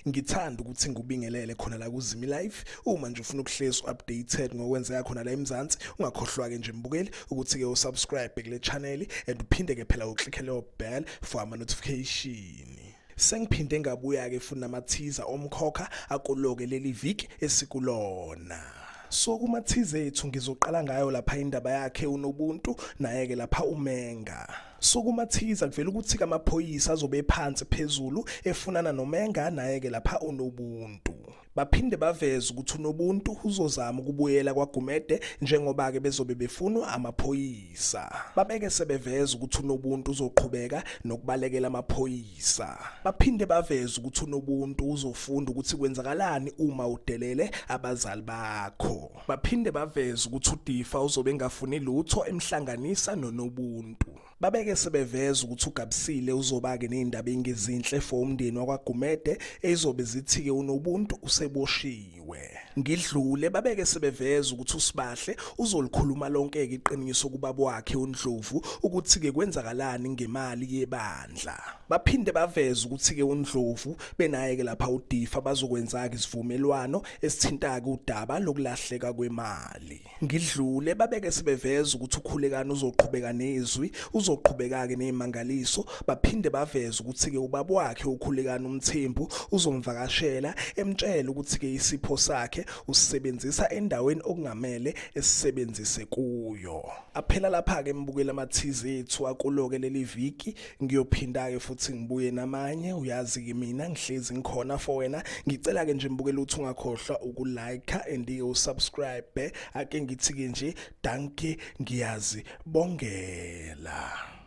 ngithanda ukuthi ngubingelele khona la kuZimi Live. Uma nje ufuna ukuhlezi updated ngokwenzeka khona la eMzansi, ungakhohlwa ke nje mbukeli ukuthi ke usubscribe kule channel and uphinde ke phela uclick le bell for ama notification. Sengiphinde ngabuya ke futhi nama teaser omkhokha akuloke leli viki esikulona. So kuma teaser ethu ngizoqala ngayo lapha indaba yakhe uNobuntu naye ke lapha uMenga. So kuma teaser kuvela ukuthi ke amaphoyisa azobe phansi phezulu efunana noMenga naye ke lapha uNobuntu. Baphinde baveza ukuthi uNobuntu uzozama ukubuyela kwaGumede njengoba ke bezobe befunwa amaphoyisa. Babeke sebeveza ukuthi uNobuntu uzoqhubeka nokubalekela amaphoyisa. Baphinde baveza ukuthi uNobuntu uzofunda ukuthi kwenzakalani uma udelele abazali bakho. Baphinde baveza ukuthi uDifa uzobe engafuni lutho emhlanganisa noNobuntu. Babeke sebeveza ukuthi uGabisile uzoba ke nezindaba engezinhle for umndeni wakwaGumede ezobe zithi ke uNobuntu useboshiwe. Ngidlule babeke sebeveza ukuthi uSibahle uzolikhuluma lonke ke iqiniso kubaba wakhe uNdlovu ukuthi ke kwenzakalani ngemali yebandla. Baphinde baveza ukuthi ke uNdlovu benaye ke lapha uDifa bazokwenza ke isivumelwano esithinta ke udaba lokulahleka kwemali. Ngidlule babeke sebeveza ukuthi uKhulekani uzoqhubeka nezwi uzoqhubeka ke nezimangaliso. Baphinde baveza ukuthi ke ubaba wakhe uKhulekani uMthembu uzomvakashela emtshela ukuthi ke isipho sakhe usebenzisa endaweni okungamele esisebenzise kuyo. Aphela lapha ke mbukela amathize ethu akuloke leli viki. Ngiyophinda ke futhi ngibuye namanye. Uyazi ke mina ngihlezi ngikhona for wena. Ngicela ke nje mbukela uthi ungakhohlwa ukulike and usubscribe. Ake ngithi ke nje danke ngiyazi bongela.